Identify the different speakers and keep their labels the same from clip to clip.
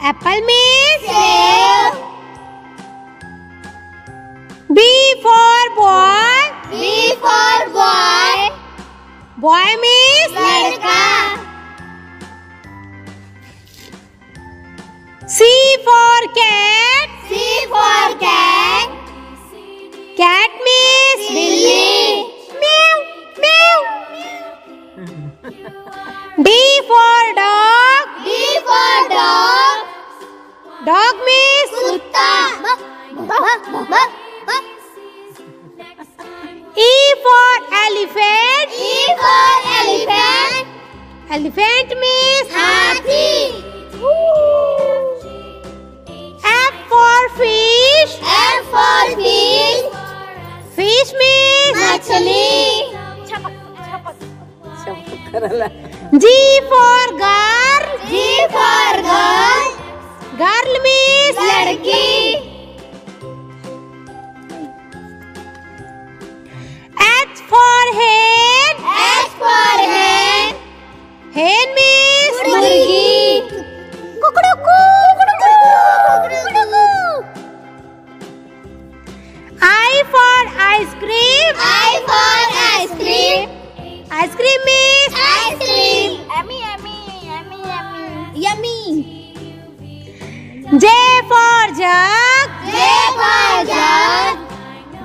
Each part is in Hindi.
Speaker 1: Apple means
Speaker 2: सेब.
Speaker 1: B for boy.
Speaker 2: B for boy.
Speaker 1: Boy means
Speaker 2: लड़का.
Speaker 1: C for cat.
Speaker 2: C for cat.
Speaker 1: Cat means
Speaker 2: बिल्ली.
Speaker 1: meow meow. D for dog.
Speaker 2: D for dog.
Speaker 1: Dog means
Speaker 2: कुत्ता.
Speaker 1: E for elephant.
Speaker 2: E for elephant.
Speaker 1: Elephant means
Speaker 2: हाथी.
Speaker 1: F for fish.
Speaker 2: F for fish.
Speaker 1: Fish means
Speaker 2: मछली.
Speaker 1: G for girl.
Speaker 2: G for girl.
Speaker 1: Girl means
Speaker 2: लड़की.
Speaker 1: H for hen.
Speaker 2: H for hen.
Speaker 1: Hen means
Speaker 2: मुर्गी.
Speaker 1: I for ice cream.
Speaker 2: I for ice cream.
Speaker 1: Ice cream means
Speaker 2: Ice cream.
Speaker 1: yummy. J for jug.
Speaker 2: J for jug.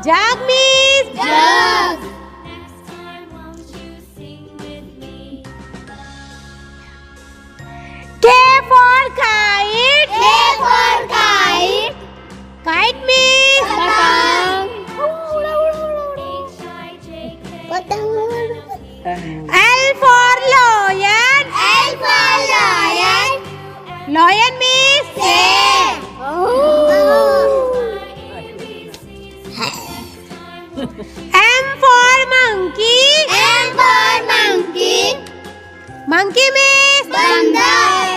Speaker 1: Jug means
Speaker 2: Jug.
Speaker 1: K for kite.
Speaker 2: K for kite.
Speaker 1: Kite means
Speaker 2: पतंग.
Speaker 1: L for lion.
Speaker 2: L for lion.
Speaker 1: Lion means
Speaker 2: शेर.
Speaker 1: M for monkey.
Speaker 2: M for monkey.
Speaker 1: Monkey means
Speaker 2: बंदर.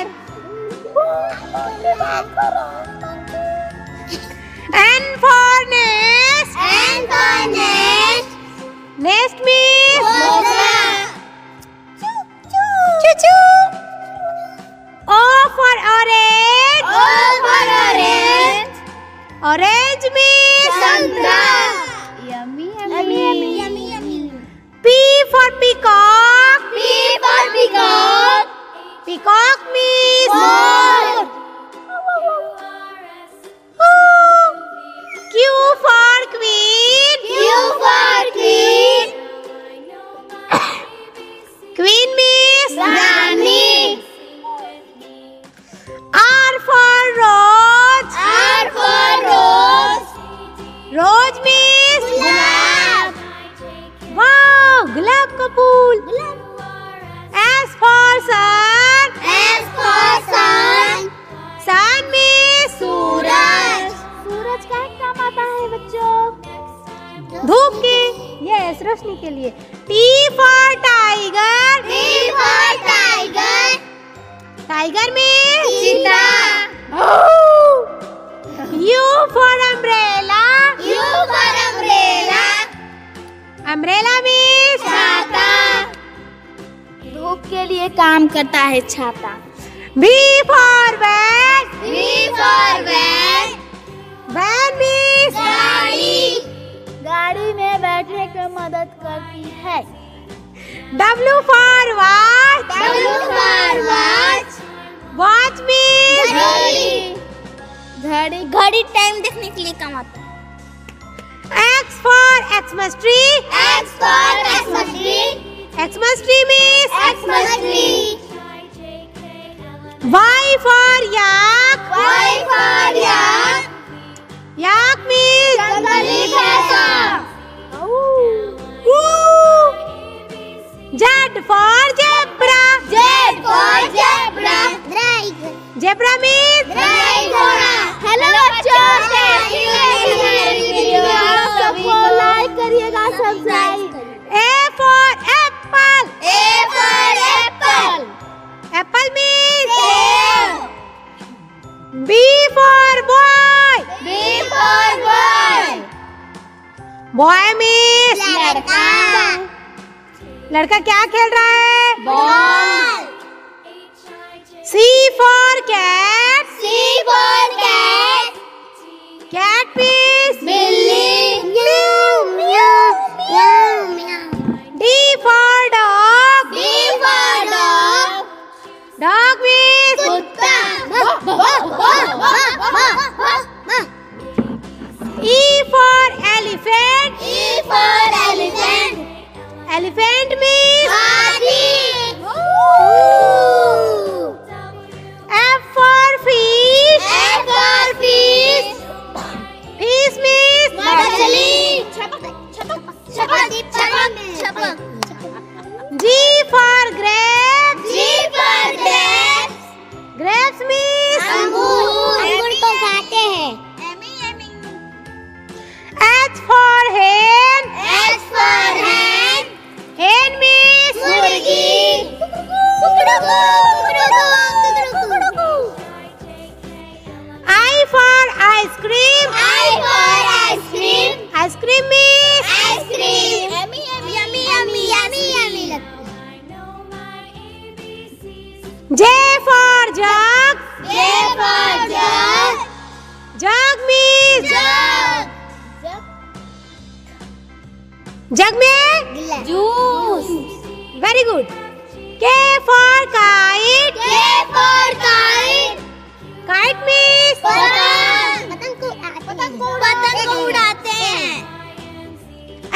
Speaker 1: N for nest.
Speaker 2: N for nest.
Speaker 1: Nest means
Speaker 2: घोंसला.
Speaker 1: choo-choo. O for orange.
Speaker 2: O for orange.
Speaker 1: Orange means
Speaker 2: संतरा.
Speaker 1: P for peacock.
Speaker 2: P for peacock.
Speaker 1: Peacock means
Speaker 2: more.
Speaker 1: Q for queen.
Speaker 2: Q for queen.
Speaker 1: Queen means
Speaker 2: Rani.
Speaker 1: R for rose.
Speaker 2: R for rose.
Speaker 1: Rose means
Speaker 2: gulab.
Speaker 1: wow, गुलाब का फूल. S for sun.
Speaker 2: S for sun.
Speaker 1: Sun means
Speaker 2: सूरज.
Speaker 1: सूरज का काम आता है बच्चों धूप की यस रोशनी के लिए. T for tiger.
Speaker 2: T for tiger.
Speaker 1: Tiger means
Speaker 2: चीता.
Speaker 1: U for umbrella.
Speaker 2: U for umbrella.
Speaker 1: Umbrella means
Speaker 2: छाता.
Speaker 3: धूप के लिए काम करता है छाता.
Speaker 1: V for van.
Speaker 2: V for van.
Speaker 1: Van means
Speaker 2: गाड़ी.
Speaker 3: गाड़ी में बैठने की मदद करती है.
Speaker 1: W for watch.
Speaker 2: W for watch.
Speaker 1: Watch means
Speaker 2: घड़ी.
Speaker 3: घड़ी टाइम देखने के लिए काम आता है.
Speaker 1: X for Xmas tree.
Speaker 2: X for Xmas tree.
Speaker 1: Xmas tree means
Speaker 2: Xmas tree.
Speaker 1: Y for yak.
Speaker 2: Y for yak.
Speaker 1: Yak means
Speaker 2: जंगली भैंसा.
Speaker 1: Z for zebra.
Speaker 2: Z for zebra.
Speaker 1: Zebra means
Speaker 2: घोड़ा.
Speaker 3: हेलो बच्चों, कैसी लगी हमारी वीडियो? आप सबको लाइक करिएगा, subscribe.
Speaker 1: A for apple.
Speaker 2: A for apple.
Speaker 1: Apple means
Speaker 2: सेब.
Speaker 1: B for boy.
Speaker 2: B for boy.
Speaker 1: Boy means
Speaker 2: लड़का.
Speaker 1: लड़का क्या खेल रहा है?
Speaker 2: Ball.
Speaker 1: C for cat.
Speaker 2: C for cat.
Speaker 1: Cat means
Speaker 2: बिल्ली.
Speaker 1: D for dog.
Speaker 2: D for dog.
Speaker 1: Dog means
Speaker 2: कुत्ता.
Speaker 1: E for elephant.
Speaker 2: E for elephant.
Speaker 1: Elephant means
Speaker 2: हाथी.
Speaker 1: F for fish.
Speaker 2: F for fish.
Speaker 1: Fish means
Speaker 2: मछली.
Speaker 1: G for grapes.
Speaker 2: G for grapes.
Speaker 1: Grapes means
Speaker 2: अंगूर तो खाते हैं.
Speaker 1: H for hen.
Speaker 2: H for hen.
Speaker 1: Hen means
Speaker 2: मुर्गी.
Speaker 1: I for ice cream.
Speaker 2: I for ice cream.
Speaker 1: Ice cream means
Speaker 2: Ice cream. Yummy.
Speaker 1: J for jug.
Speaker 2: J for jug.
Speaker 1: Jug means jug में
Speaker 2: Juice.
Speaker 1: very good. K for kite.
Speaker 2: K for kite.
Speaker 1: Kite means
Speaker 2: पतंग को उड़ाते हैं.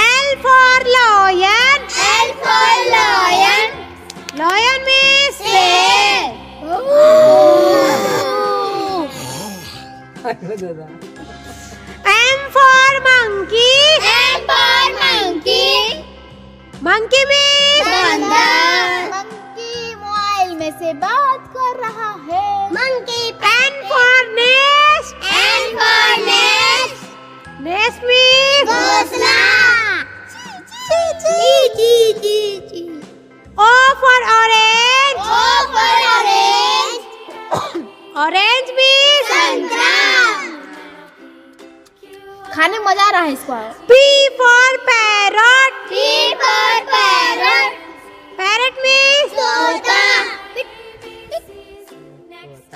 Speaker 1: L for lion.
Speaker 2: L for lion.
Speaker 1: Lion means
Speaker 2: शेर.
Speaker 1: M for monkey.
Speaker 2: M for monkey.
Speaker 1: Monkey means
Speaker 2: बंदर.
Speaker 3: मंकी मोबाइल में से बात कर रहा है.
Speaker 2: Monkey.
Speaker 1: N for nest.
Speaker 2: N for nest.
Speaker 1: Nest means
Speaker 2: घोंसला.
Speaker 1: O for orange.
Speaker 2: O for orange.
Speaker 1: Orange means
Speaker 2: संतरा.
Speaker 3: खाने में मजा आ रहा है इसको.
Speaker 1: P for parrot.
Speaker 2: P for parrot.
Speaker 1: Parrot means
Speaker 2: तोता.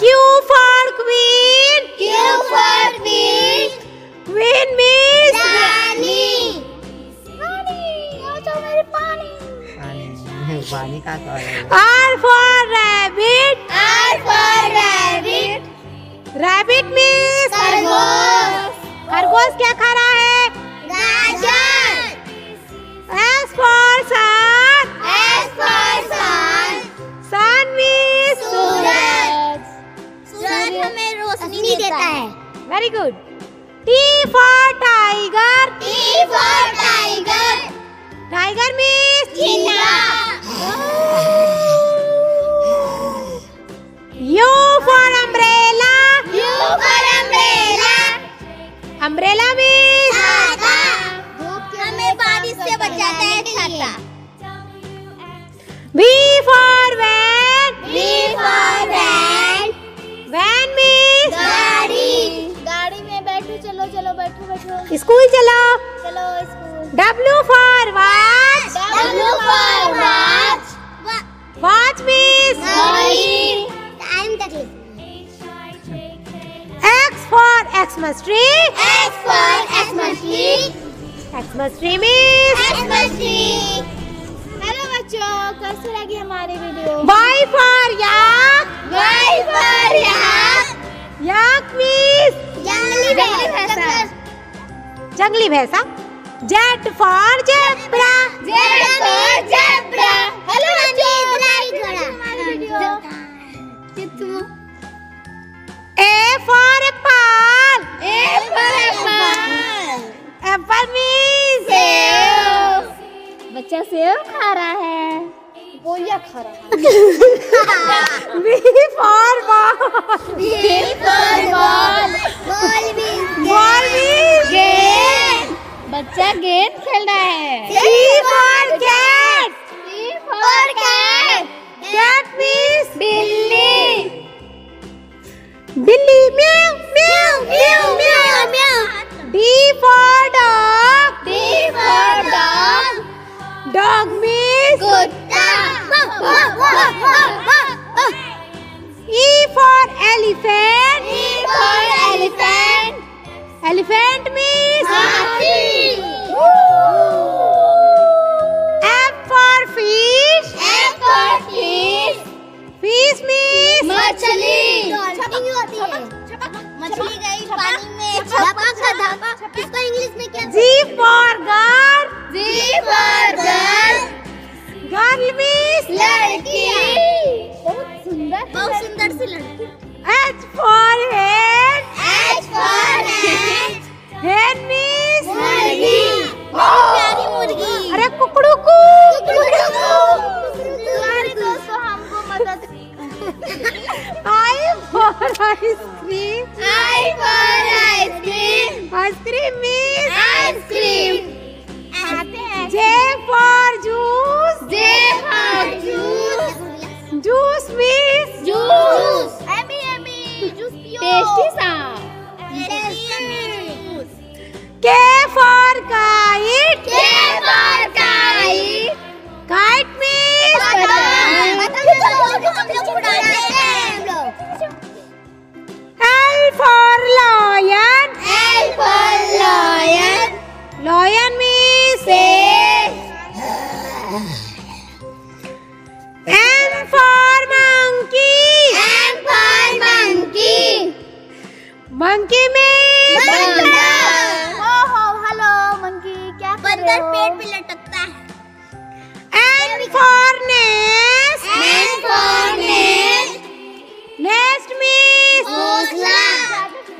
Speaker 1: Q for queen.
Speaker 2: Q for queen.
Speaker 1: Queen means
Speaker 2: रानी.
Speaker 4: पानी का कौन है?
Speaker 1: R for rabbit.
Speaker 2: R for rabbit.
Speaker 1: Rabbit means
Speaker 2: खरगोश.
Speaker 1: खरगोश क्या खा रहा है?
Speaker 2: गाजर.
Speaker 1: S for sun.
Speaker 2: S for sun.
Speaker 1: Sun means
Speaker 2: सूरज. सूरज हमें रोशनी देता है.
Speaker 1: very good. T for tiger.
Speaker 2: T for tiger.
Speaker 1: Tiger means
Speaker 2: चीता.
Speaker 1: U for umbrella.
Speaker 2: U for umbrella.
Speaker 1: Umbrella means
Speaker 2: छाता. हमें बारिश से बचाता है छाता.
Speaker 1: V for van.
Speaker 2: V for van.
Speaker 1: Van means
Speaker 2: गाड़ी.
Speaker 3: गाड़ी में बैठो. चलो बैठो.
Speaker 1: स्कूल चलो.
Speaker 3: चलो school.
Speaker 1: W for watch.
Speaker 2: W for watch.
Speaker 1: Watch means
Speaker 2: घड़ी. टाइम तक.
Speaker 1: X for Xmas tree.
Speaker 2: X for Xmas tree.
Speaker 1: Xmas tree means
Speaker 2: Xmas tree.
Speaker 3: Hello बच्चों, कैसे लगी हमारी video?
Speaker 1: Y for yak.
Speaker 2: Y for yak.
Speaker 1: Yak means
Speaker 2: जंगली भैंसा.
Speaker 1: जंगली भैंसा. Z for zebra.
Speaker 2: Z for zebra. Hello बच्चों, इधर आई थोड़ा.
Speaker 1: A for apple.
Speaker 2: A for apple.
Speaker 1: Apple means
Speaker 2: सेब.
Speaker 3: बच्चा सेब खा रहा है. बोलिया खा रहा है.
Speaker 1: B for ball.
Speaker 2: B for ball. Ball means
Speaker 1: Ball means
Speaker 2: गेंद.
Speaker 3: बच्चा गेंद खेल रहा है.
Speaker 1: C for cat.
Speaker 2: C for cat.
Speaker 1: Cat means
Speaker 2: बिल्ली.
Speaker 1: बिल्ली. meow meow meow meow. D for dog.
Speaker 2: D for dog.
Speaker 1: Dog means
Speaker 2: कुत्ता.
Speaker 1: E for elephant.
Speaker 2: E for elephant.
Speaker 1: Elephant means
Speaker 2: Hathi.
Speaker 1: F for fish.
Speaker 2: F for fish.
Speaker 1: Fish means
Speaker 2: मछली. मछली गई पानी में. छपक छपक. इसको इंग्लिश में क्या?
Speaker 1: G for girl.
Speaker 2: G for girl.
Speaker 1: Girl means
Speaker 2: लड़की.
Speaker 3: बहुत सुंदर
Speaker 2: सी लड़की.
Speaker 1: H for hen.
Speaker 2: H for hen.
Speaker 1: Hen means
Speaker 2: मुर्गी. बहुत प्यारी मुर्गी.
Speaker 1: अरे कुकड़ू को.
Speaker 3: तुम्हारे दोस्त को हमको मदद
Speaker 1: I for ice cream.
Speaker 2: I for ice cream.
Speaker 1: Ice cream means
Speaker 2: Ice cream.
Speaker 1: J for juice.
Speaker 2: J for juice.
Speaker 1: Juice means
Speaker 2: Juice.
Speaker 3: Amy juice पियो
Speaker 2: टेस्टी सा.
Speaker 1: K for kite.
Speaker 2: K for kite.
Speaker 1: Kite means L for lion.
Speaker 2: L for lion.
Speaker 1: Lion means M for monkey.
Speaker 2: M for monkey.
Speaker 1: Monkey means
Speaker 3: ओहो हेलो मंकी क्या कर रहे हो?
Speaker 2: पेट पे लटकता है.
Speaker 1: N for nest.
Speaker 2: N for nest.
Speaker 1: Nest means
Speaker 2: घोंसला.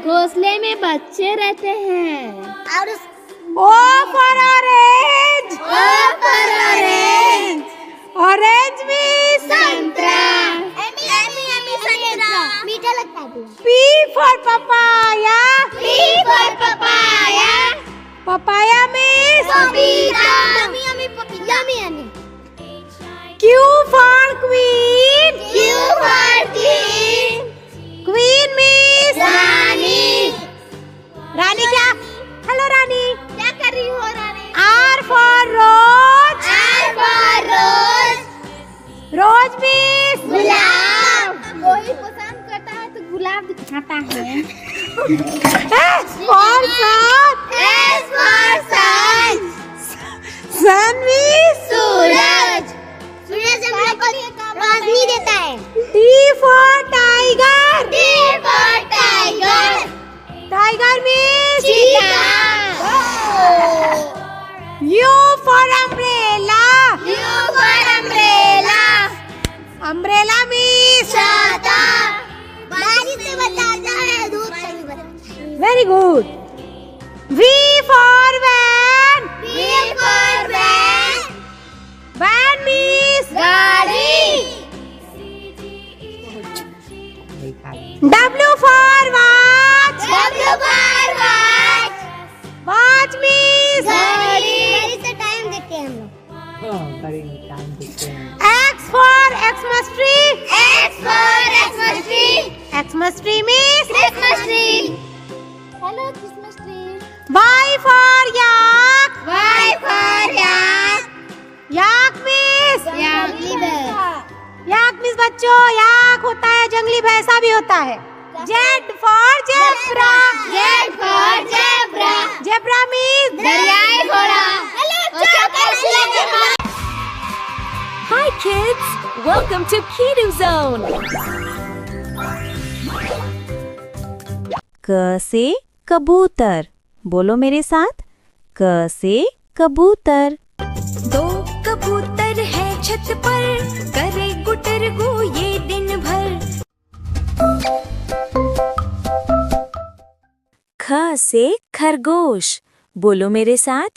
Speaker 3: घोंसले में बच्चे रहते हैं.
Speaker 2: और
Speaker 1: O for orange.
Speaker 2: O for orange.
Speaker 1: Orange means
Speaker 2: संतरा. एमी संतरा. मीठा लगता है.
Speaker 1: P for papaya.
Speaker 2: P for papaya.
Speaker 1: Papaya means
Speaker 2: पपीता. Yummy.
Speaker 1: Q for queen.
Speaker 2: Q for queen.
Speaker 1: Queen means
Speaker 2: रानी.
Speaker 1: रानी क्या? हेलो रानी.
Speaker 2: क्या कर रही हो रानी?
Speaker 1: R for rose.
Speaker 2: R for rose.
Speaker 1: Rose means
Speaker 2: गुलाब.
Speaker 3: कोई पसंद करता है तो गुलाब दिखाता है.
Speaker 1: S for sun.
Speaker 2: S for sun.
Speaker 1: Sun means
Speaker 2: सूरज. सूरज हम लोग को रोशनी देता है.
Speaker 1: T for tiger.
Speaker 2: T for tiger.
Speaker 1: Tiger means
Speaker 2: चीता.
Speaker 1: U for umbrella.
Speaker 2: U for umbrella.
Speaker 1: Umbrella means
Speaker 2: छाता. बारिश से बचाता है. धूप से भी बचाता है.
Speaker 1: very good. V for van.
Speaker 2: V for van.
Speaker 1: Van means
Speaker 2: गाड़ी.
Speaker 1: W for watch.
Speaker 2: W for watch.
Speaker 1: Watch means
Speaker 2: घड़ी. से टाइम देखते हैं हम लोग.
Speaker 1: X for Xmas tree.
Speaker 2: X for Xmas tree.
Speaker 1: Xmas tree means
Speaker 2: Christmas tree.
Speaker 3: Hello Christmas tree.
Speaker 1: Y for yak.
Speaker 2: Y for yak.
Speaker 1: Yak means
Speaker 2: जंगली भैंस.
Speaker 1: yak means बच्चों yak होता है जंगली भैंसा भी होता है. Z for zebra.
Speaker 2: Z for zebra.
Speaker 1: Zebra means
Speaker 2: दरियाई घोड़ा. Hello
Speaker 4: Hi kids! Welcome to Kidu Zone! क से कबूतर. बोलो मेरे साथ. क से कबूतर. दो कबूतर है छत पर, करे गुटर गु ये दिन भर. ख से खरगोश. बोलो मेरे साथ.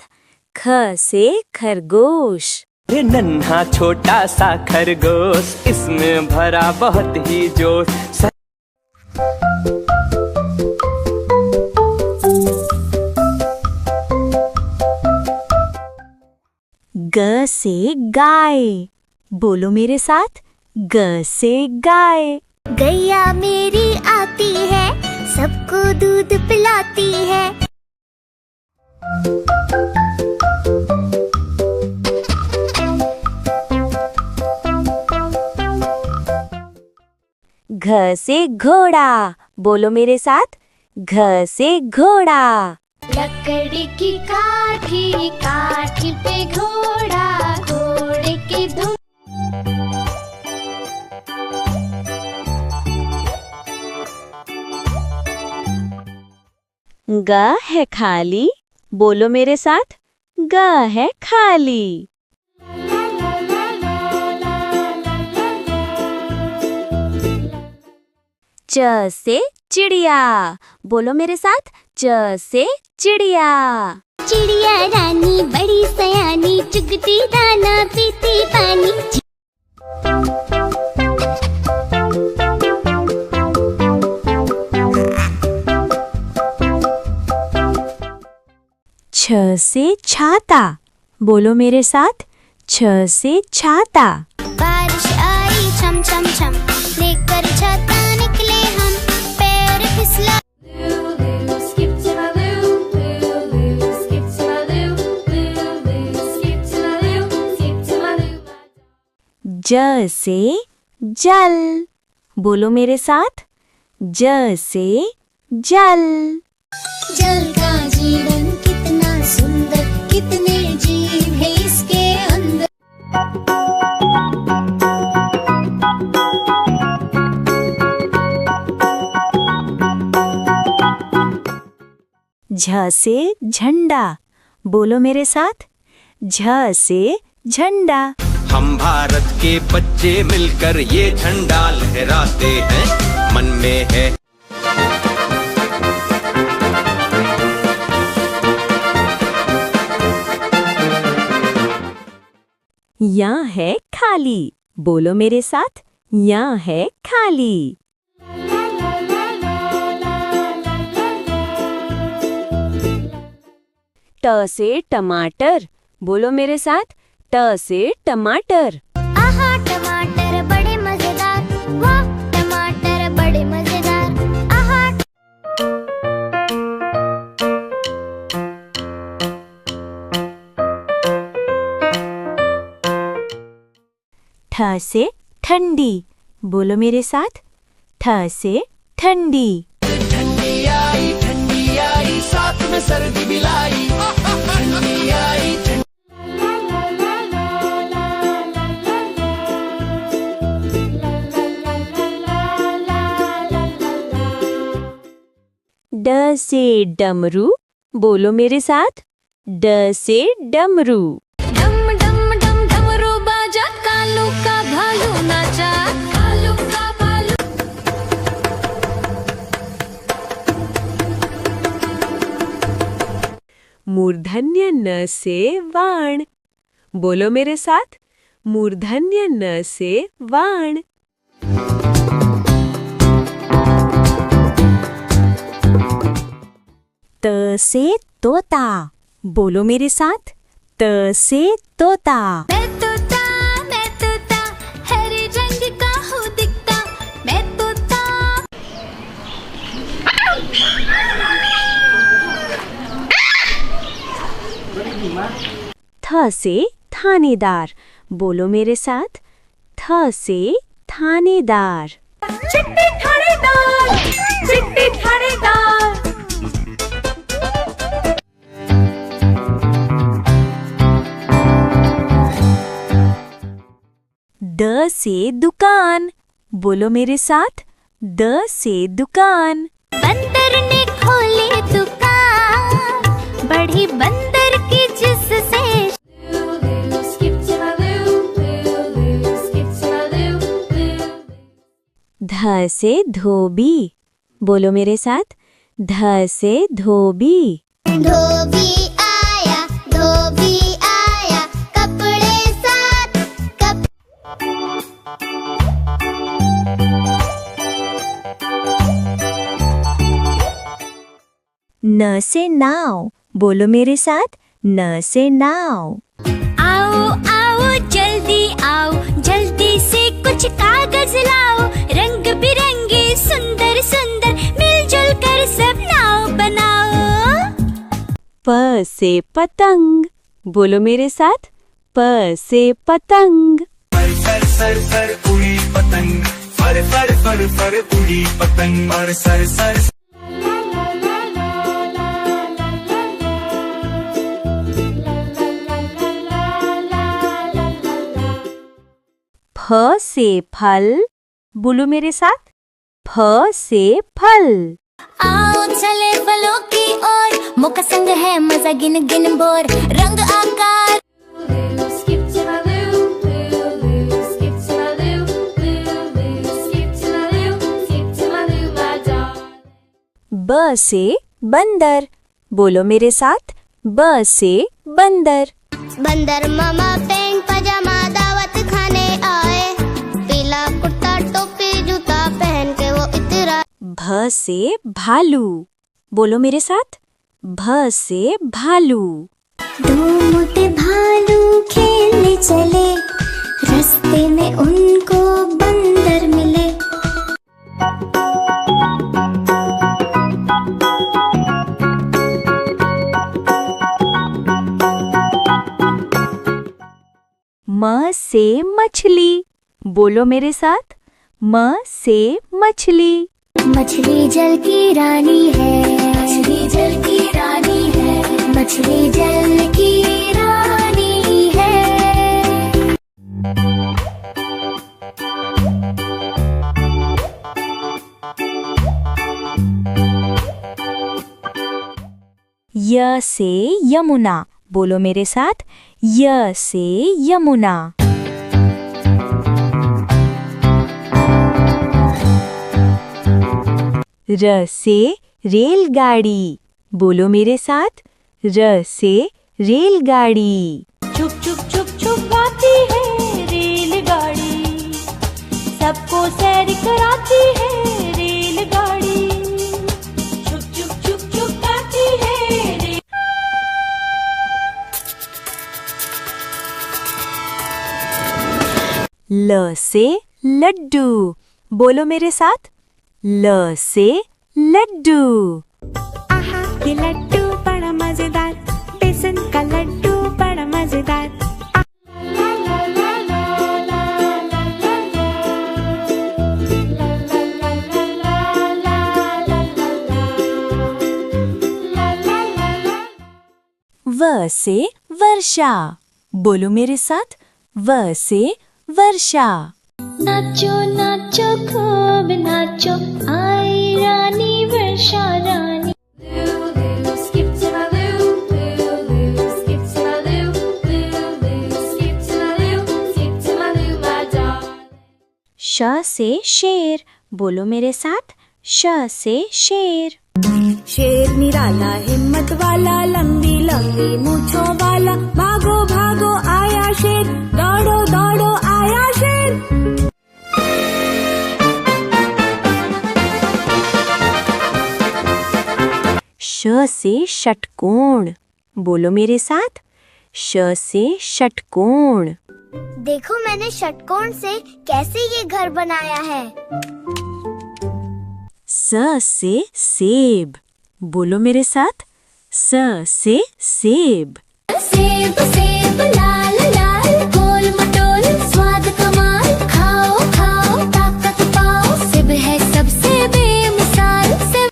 Speaker 4: ख से खरगोश.
Speaker 5: ये नन्हा छोटा सा खरगोश, इसमें भरा बहुत ही जोश.
Speaker 4: ग से गाय. बोलो मेरे साथ. ग से गाय.
Speaker 2: गैया मेरी आती है, सबको दूध पिलाती है.
Speaker 4: घ घ से घोड़ा, बोलो मेरे साथ, घ से घोड़ा।
Speaker 2: लकड़ी की काठी, काठी पे घोड़ा, घोड़े की धुन।
Speaker 4: ग है खाली, बोलो मेरे साथ, ग है खाली। च से चिड़िया, बोलो मेरे साथ, च से चिड़िया।
Speaker 2: चिड़िया रानी बड़ी सयानी, चुगती दाना पीती पानी।
Speaker 4: छ से छाता, बोलो मेरे साथ, छ से छाता।
Speaker 2: बारिश आई छम छम छम, लेकर छाता निकले हम, पैर फिसला।
Speaker 4: ज से जल, बोलो मेरे साथ, ज से जल।
Speaker 2: जल का जीवन कितना सुंदर, कितने जीव है इसके अंदर।
Speaker 4: झ से झंडा, बोलो मेरे साथ, झ से झंडा।
Speaker 5: हम भारत के बच्चे मिलकर ये झंडा लहराते हैं, मन में है।
Speaker 4: यहाँ है खाली, बोलो मेरे साथ, यहाँ है खाली। ट से टमाटर, बोलो मेरे साथ, ट से टमाटर।
Speaker 2: आहा टमाटर बड़े मजेदार, वाह टमाटर बड़े मजेदार। आहा
Speaker 4: ठ से ठंडी, बोलो मेरे साथ, ठ से ठंडी।
Speaker 5: ठंडी आई साथ में सर्दी भी लाई। ठंडी आई
Speaker 4: ड से डमरू, बोलो मेरे साथ, ड से डमरू।
Speaker 3: डम डम डम डमरू बाजा, कालू का भालू नाचा, कालू का भालू।
Speaker 4: मूर्धन्य न से वाण, बोलो मेरे साथ, मूर्धन्य न से वाण। त से तोता, बोलो मेरे साथ, त से तोता।
Speaker 2: मैं तोता हरे रंग का हूँ दिखता, मैं तोता।
Speaker 4: थ से थानेदार, बोलो मेरे साथ, थ से थानेदार।
Speaker 3: चिट्टी थानेदार, चिट्टी थानेदार।
Speaker 4: द से दुकान, बोलो मेरे साथ, द से दुकान।
Speaker 2: बंदर ने खोली दुकान, बड़ी बंदर की जिससे।
Speaker 4: ध से धोबी, बोलो मेरे साथ, ध से धोबी।
Speaker 2: धोबी आया कपड़े साथ
Speaker 4: न से नाव, बोलो मेरे साथ, न से नाव।
Speaker 2: आओ आओ जल्दी आओ, जल्दी से कुछ कागज लाओ, रंग बिरंगे सुंदर सुंदर, मिलजुल कर सब नाव बनाओ।
Speaker 4: प से पतंग, बोलो मेरे साथ, प से पतंग।
Speaker 5: सर सर सर उड़ी पतंग, फर फर फर फर फर उड़ी पतंग और सर सर।
Speaker 4: फ से फल, बोलो मेरे साथ, फ से फल।
Speaker 2: आओ चले फलों की ओर, मौका संग है मजा गिन गिन बोर, रंग आकार।
Speaker 4: ब से बंदर, बोलो मेरे साथ, ब से बंदर।
Speaker 3: बंदर मामा पैंट पजामा दावत खाने आए, पीला कुर्ता टोपी जूता पहन के वो इतरा।
Speaker 4: भ से भालू, बोलो मेरे साथ, भ से भालू।
Speaker 2: दो मोटे भालू खेलने चले, रास्ते में उनको बंदर मिले।
Speaker 4: म से मछली, बोलो मेरे साथ, म से मछली।
Speaker 2: मछली जल की रानी है, मछली जल की रानी है, मछली जल की रानी है।
Speaker 4: य से यमुना, बोलो मेरे साथ, य से यमुना। र से रेलगाड़ी, बोलो मेरे साथ, र से रेलगाड़ी।
Speaker 1: चुप चुप चुप चुप गाती है रेलगाड़ी, सबको सैर कराती है रेलगाड़ी। चुप चुप चुप चुप गाती है
Speaker 4: ल से लड्डू, बोलो मेरे साथ, ल से लड्डू।
Speaker 6: आहा ये लड्डू बड़ा मजेदार, बेसन का लड्डू बड़ा मजेदार।
Speaker 4: व से वर्षा, बोलो मेरे साथ, व से वर्षा।
Speaker 2: नाचो नाचो खूब नाचो, आई रानी वर्षा रानी।
Speaker 4: श से शेर, बोलो मेरे साथ, श से शेर।
Speaker 6: शेर निराला हिम्मत वाला, लंबी लंबी मूंछों वाला, भागो भागो आया शेर, दौड़ो दौड़ो आया शेर।
Speaker 4: श से षटकोण, बोलो मेरे साथ, श से षटकोण।
Speaker 3: देखो मैंने षटकोण से कैसे ये घर बनाया है।
Speaker 4: स से सेब, बोलो मेरे साथ, स से सेब।
Speaker 2: सेब सेब लाल लाल, गोल मटोल स्वाद कमाल, खाओ खाओ ताकत पाओ, सेब है सबसे बेमिसाल। सेब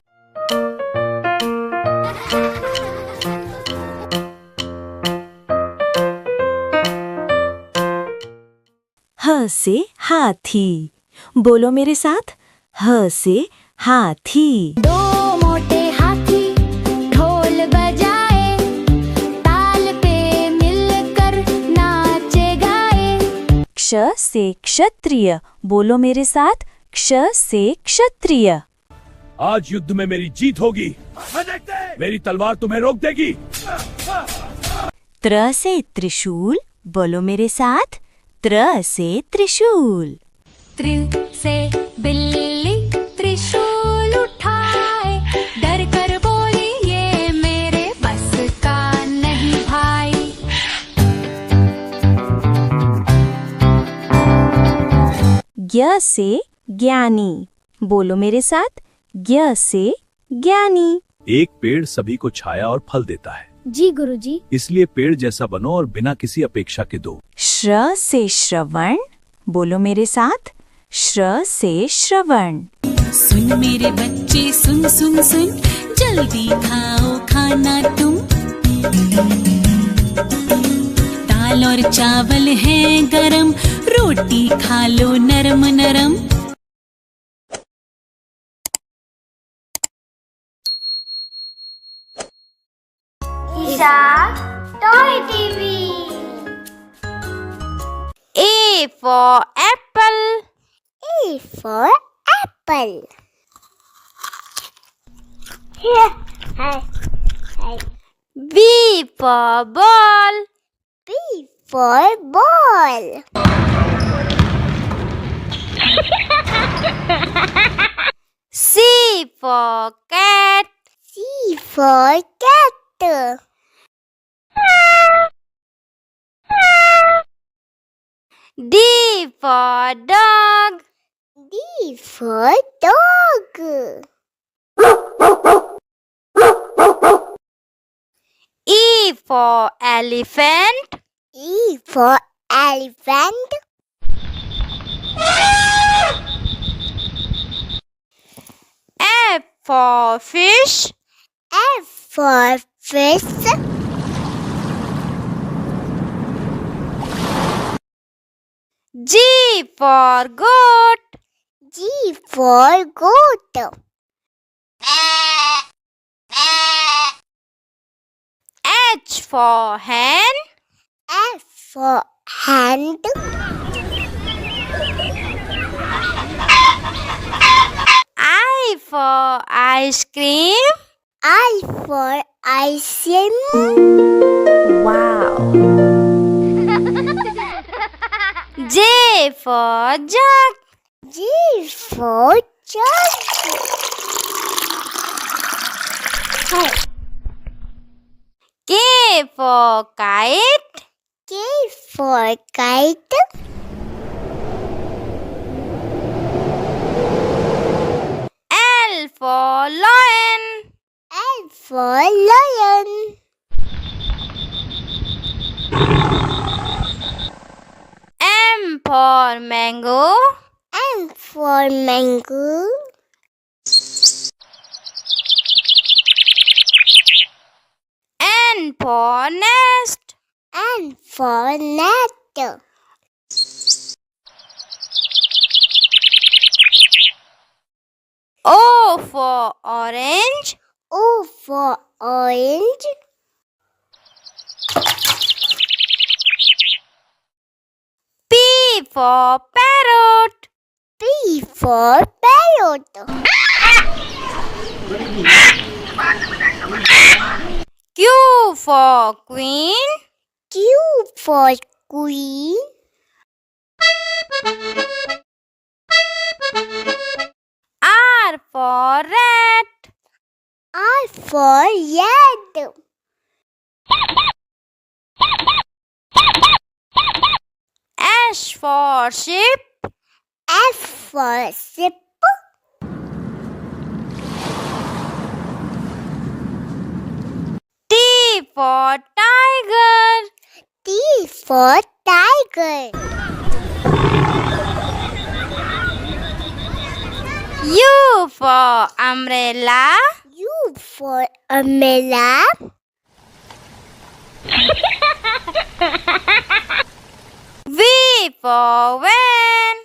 Speaker 4: ह से हाथी, बोलो मेरे साथ, ह से हाथी।
Speaker 2: दो मोटे हाथी ढोल बजाए, ताल पे मिलकर नाचे गाए।
Speaker 4: क्ष से क्षत्रिय, बोलो मेरे साथ, क्ष से क्षत्रिय।
Speaker 7: आज युद्ध में मेरी जीत होगी, मेरी तलवार तुम्हें रोक देगी।
Speaker 4: त्र से त्रिशूल, बोलो मेरे साथ, त्र से त्रिशूल।
Speaker 2: त्रि से बिल्ली त्रिशूल उठाए, डर कर बोली ये मेरे बस का नहीं भाई।
Speaker 4: ज्ञ से ज्ञानी, बोलो मेरे साथ, ज्ञ से ज्ञानी।
Speaker 7: एक पेड़ सभी को छाया और फल देता है,
Speaker 3: जी गुरुजी।
Speaker 7: इसलिए पेड़ जैसा बनो और बिना किसी अपेक्षा के दो।
Speaker 4: श्र से श्रवण, बोलो मेरे साथ, श्र से श्रवण।
Speaker 8: सुन मेरे बच्चे सुन सुन सुन, जल्दी खाओ खाना तुम। दाल और चावल है गरम, रोटी खा लो नरम नरम।
Speaker 3: Isha toy TV.
Speaker 2: A for apple.
Speaker 3: A for apple.
Speaker 2: B for ball.
Speaker 3: B for ball.
Speaker 2: C for cat.
Speaker 3: C for cat.
Speaker 2: D for dog.
Speaker 3: D for dog.
Speaker 2: E for elephant.
Speaker 3: E for elephant.
Speaker 2: F for fish.
Speaker 3: F for fish.
Speaker 2: G for goat.
Speaker 3: G for goat.
Speaker 2: H for hen.
Speaker 3: F for hand.
Speaker 2: I for ice cream.
Speaker 3: I for ice cream.
Speaker 4: Wow!
Speaker 2: J for jug.
Speaker 3: G for jug.
Speaker 2: K for kite.
Speaker 3: K for kite.
Speaker 2: L for lion.
Speaker 3: L for lion.
Speaker 2: M for mango.
Speaker 3: M for mango.
Speaker 2: N for nest.
Speaker 3: N for net.
Speaker 2: O for orange.
Speaker 3: O for orange.
Speaker 2: P for parrot.
Speaker 3: P for parrot.
Speaker 2: Q for queen.
Speaker 3: Q for queen.
Speaker 2: R for rat.
Speaker 3: R for red.
Speaker 2: S for sheep.
Speaker 3: F for ship.
Speaker 2: T for tiger.
Speaker 3: T for tiger.
Speaker 2: U for umbrella.
Speaker 3: U for umbrella.
Speaker 2: V for van.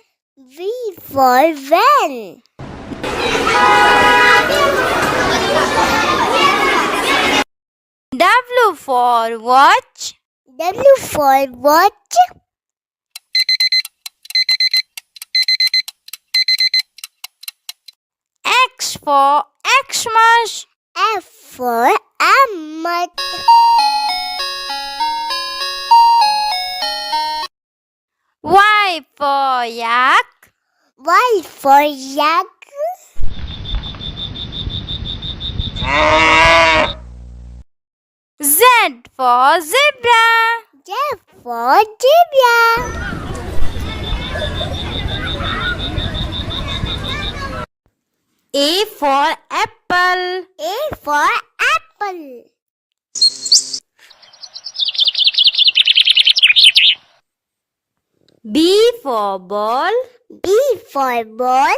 Speaker 3: V for van.
Speaker 2: W for watch.
Speaker 3: W for watch.
Speaker 2: X for Xmas.
Speaker 3: F for Ahmad.
Speaker 2: Y for yak.
Speaker 3: Y for yak.
Speaker 2: Z for zebra.
Speaker 3: Z for zebra.
Speaker 2: A for apple.
Speaker 3: A for apple.
Speaker 1: B for ball.
Speaker 3: B for ball.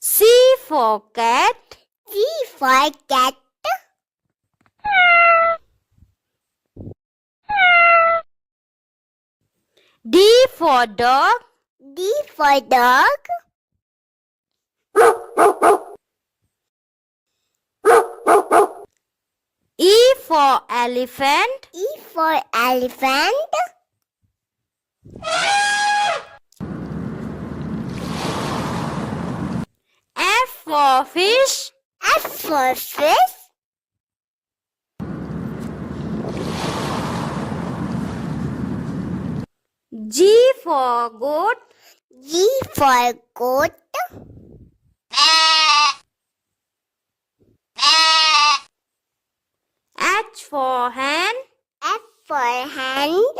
Speaker 1: C for cat.
Speaker 3: C for cat.
Speaker 1: D for dog.
Speaker 3: D for dog.
Speaker 1: E for elephant.
Speaker 3: E for elephant.
Speaker 1: F for fish.
Speaker 3: F for fish.
Speaker 1: G for goat.
Speaker 3: G for goat.
Speaker 1: H for hen.
Speaker 3: F for hand.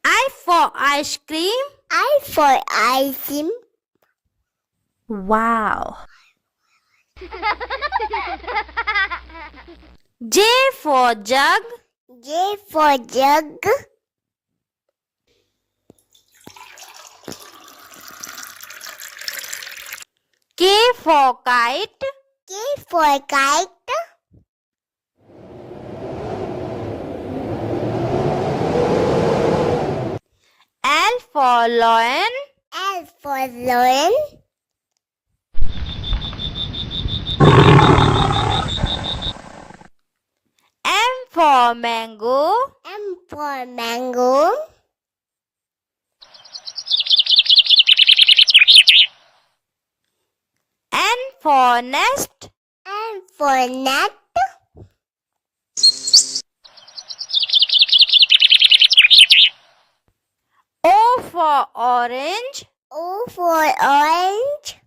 Speaker 1: I for ice cream.
Speaker 3: I for ice cream.
Speaker 4: Wow!
Speaker 1: J for jug.
Speaker 3: J for jug.
Speaker 1: K for kite.
Speaker 3: K for kite.
Speaker 1: L for lion.
Speaker 3: L for lion.
Speaker 1: M for mango.
Speaker 3: M for mango.
Speaker 1: N for nest.
Speaker 3: N for net.
Speaker 1: O for orange.
Speaker 3: O for orange.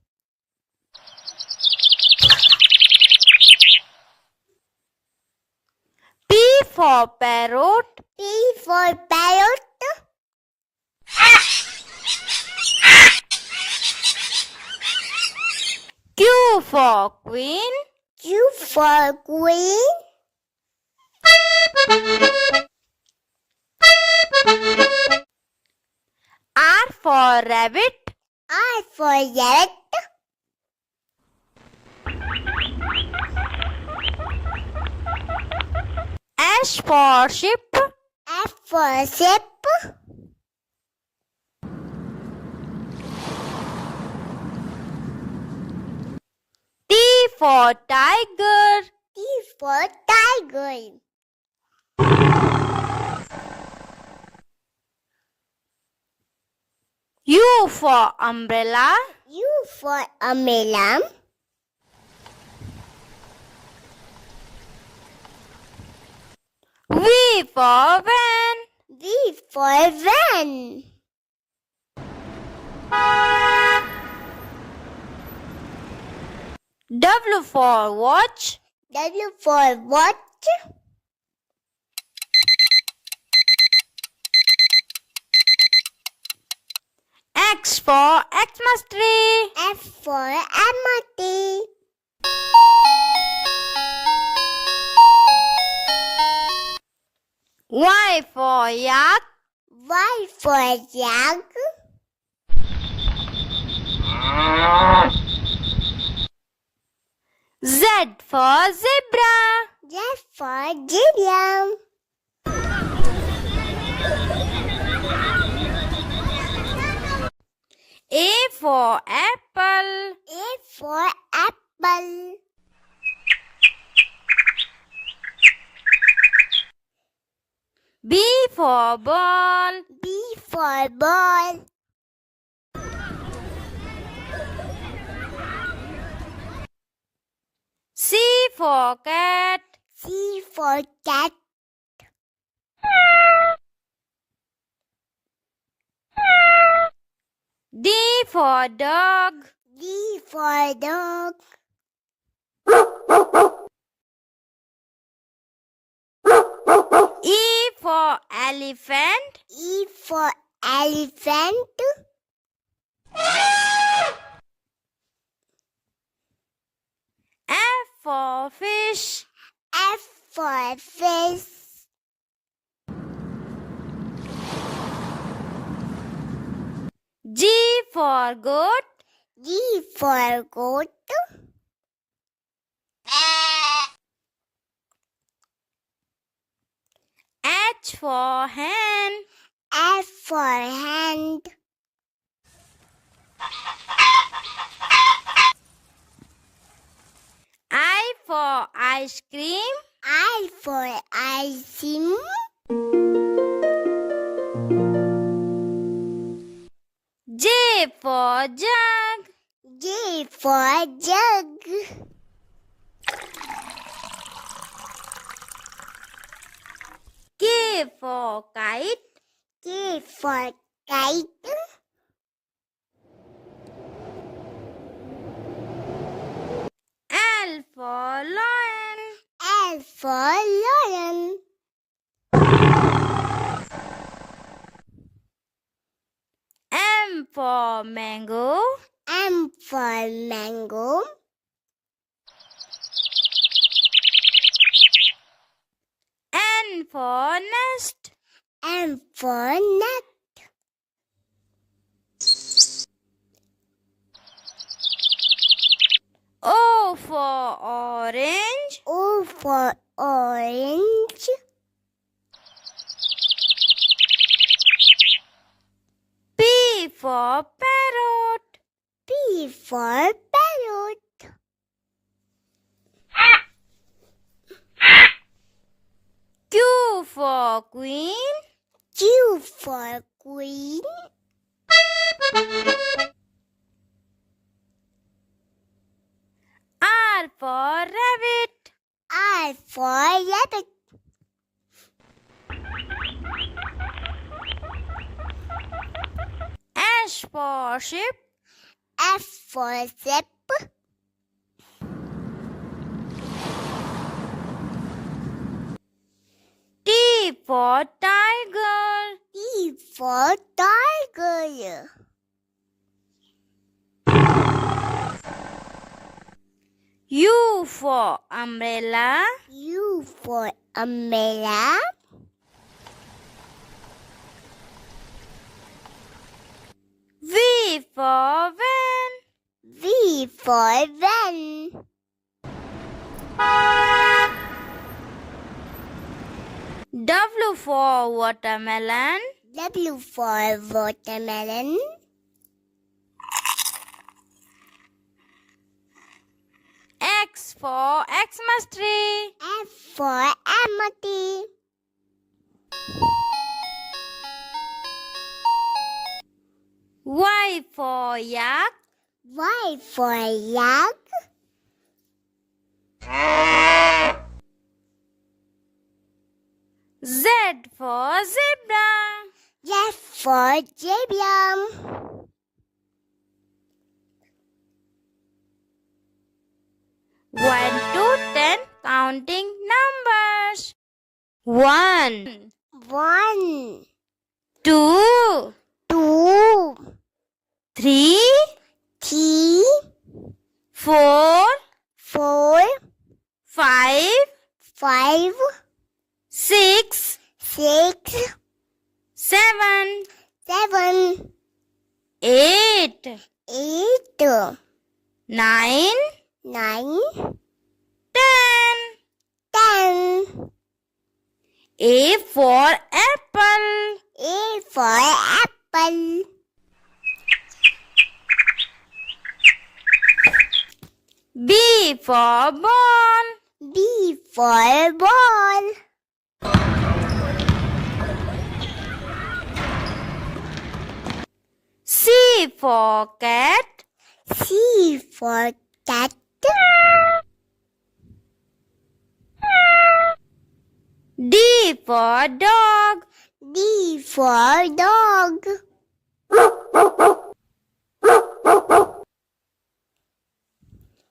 Speaker 1: P for parrot.
Speaker 3: P for parrot.
Speaker 1: Q for queen.
Speaker 3: Q for queen.
Speaker 1: R for rabbit.
Speaker 3: R for rabbit.
Speaker 1: S for ship.
Speaker 3: F for ship.
Speaker 1: T for tiger.
Speaker 3: T for tiger.
Speaker 1: U for umbrella.
Speaker 3: U for umbrella.
Speaker 1: V for van.
Speaker 3: V for van.
Speaker 1: W for watch.
Speaker 3: W for watch.
Speaker 1: X for Xmas tree.
Speaker 3: F for empty.
Speaker 1: Y for yak.
Speaker 3: Y for yak.
Speaker 1: Z for zebra.
Speaker 3: Z for zebra.
Speaker 1: A for apple.
Speaker 3: A for apple.
Speaker 1: B for ball.
Speaker 3: B for ball.
Speaker 1: C for cat.
Speaker 3: C for cat.
Speaker 1: D for dog.
Speaker 3: D for dog.
Speaker 1: E for elephant.
Speaker 3: E for elephant.
Speaker 2: for fish.
Speaker 3: F for fish.
Speaker 2: G for goat.
Speaker 3: G for goat.
Speaker 2: H for hen.
Speaker 3: F for hand.
Speaker 2: I for ice cream.
Speaker 3: I for icing.
Speaker 2: J for jug.
Speaker 3: J for jug.
Speaker 2: K for kite.
Speaker 3: K for kite.
Speaker 2: L for lion.
Speaker 3: L for lion.
Speaker 2: M for mango.
Speaker 3: M for mango.
Speaker 2: N for nest.
Speaker 3: N for nut.
Speaker 2: O for orange.
Speaker 3: O for orange.
Speaker 2: P for parrot.
Speaker 3: P for parrot.
Speaker 2: Q for queen.
Speaker 3: Q for queen.
Speaker 2: R for rabbit.
Speaker 3: R for rabbit.
Speaker 2: S for sheep.
Speaker 3: F for sheep.
Speaker 2: T for tiger.
Speaker 3: T for tiger.
Speaker 2: U for umbrella.
Speaker 3: U for umbrella.
Speaker 2: V for van.
Speaker 3: V for van.
Speaker 2: W for watermelon.
Speaker 3: W for watermelon.
Speaker 2: X for Xmas tree.
Speaker 3: F for amity.
Speaker 2: Y for yak.
Speaker 3: Y for yak.
Speaker 2: Z for zebra.
Speaker 3: Z for zebra.
Speaker 2: 1 to 10 counting numbers. 1,
Speaker 3: 1,
Speaker 2: 2,
Speaker 3: 2,
Speaker 2: 3,
Speaker 3: 3,
Speaker 2: 4,
Speaker 3: 4,
Speaker 2: 5,
Speaker 3: 5,
Speaker 2: 6,
Speaker 3: 6,
Speaker 2: 7,
Speaker 3: 7,
Speaker 2: 8,
Speaker 3: 8,
Speaker 2: 9,
Speaker 3: 9,
Speaker 2: 10.
Speaker 3: 10.
Speaker 2: A for apple.
Speaker 3: A for apple.
Speaker 2: B for ball.
Speaker 3: B for ball.
Speaker 2: C for cat.
Speaker 3: C for cat.
Speaker 2: D for dog.
Speaker 3: D for dog.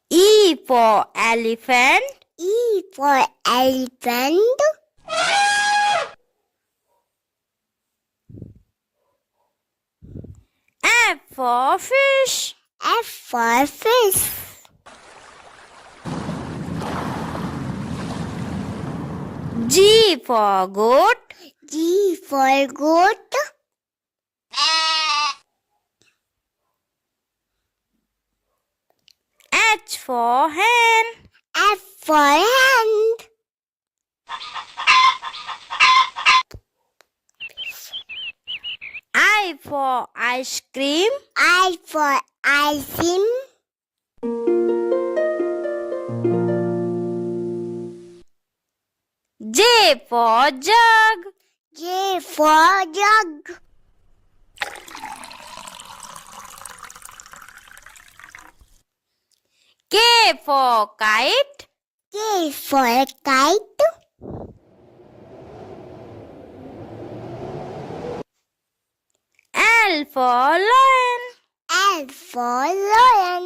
Speaker 2: E for elephant.
Speaker 3: E for elephant.
Speaker 2: F for fish.
Speaker 3: F for fish.
Speaker 2: G for goat.
Speaker 3: G for goat.
Speaker 2: H for hen.
Speaker 3: F for hand.
Speaker 2: I for ice cream.
Speaker 3: I for ice cream.
Speaker 2: J for jug.
Speaker 3: J for jug.
Speaker 2: K for kite.
Speaker 3: K for kite.
Speaker 2: L for lion.
Speaker 3: L for lion.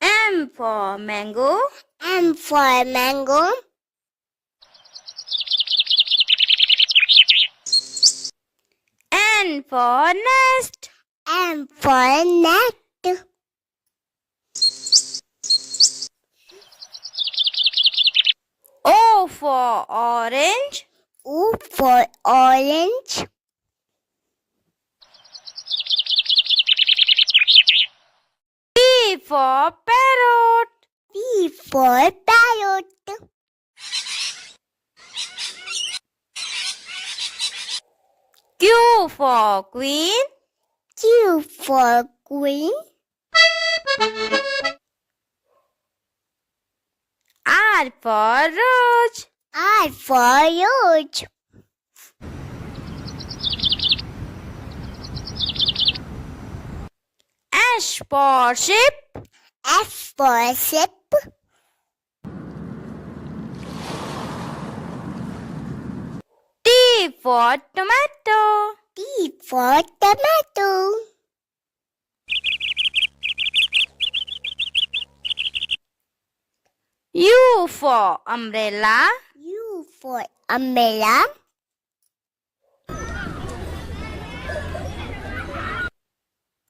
Speaker 2: M for mango.
Speaker 3: M for mango.
Speaker 2: N for nest.
Speaker 3: M for net.
Speaker 2: O for orange.
Speaker 3: O for orange.
Speaker 2: P for parrot.
Speaker 3: P for parrot.
Speaker 2: Q for queen.
Speaker 3: Q for queen.
Speaker 2: R for rose.
Speaker 3: R for rose.
Speaker 2: S for ship.
Speaker 3: S for ship.
Speaker 2: T for tomato.
Speaker 3: T for tomato.
Speaker 2: U for umbrella.
Speaker 3: U for umbrella.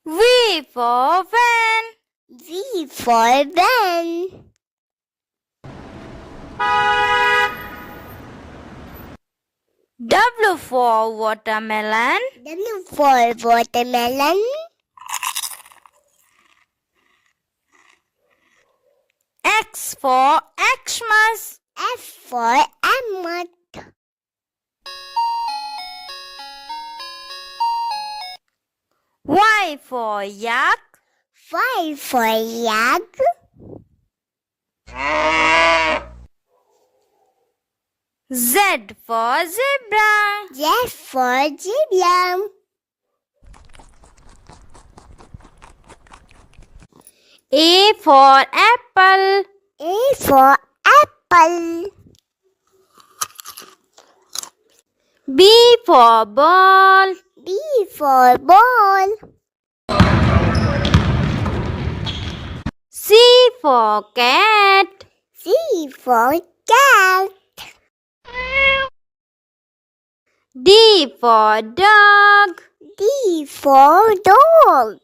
Speaker 2: V for van.
Speaker 3: V for van.
Speaker 2: W for watermelon.
Speaker 3: W for watermelon.
Speaker 2: X for Xmas.
Speaker 3: F for Emmet.
Speaker 2: Y for yak.
Speaker 3: Y for yak.
Speaker 2: Z for zebra.
Speaker 3: Z for zebra.
Speaker 2: A for apple.
Speaker 3: A for apple.
Speaker 2: B for ball.
Speaker 3: B for ball.
Speaker 2: C for cat.
Speaker 3: C for cat.
Speaker 2: D for dog.
Speaker 3: D for dog.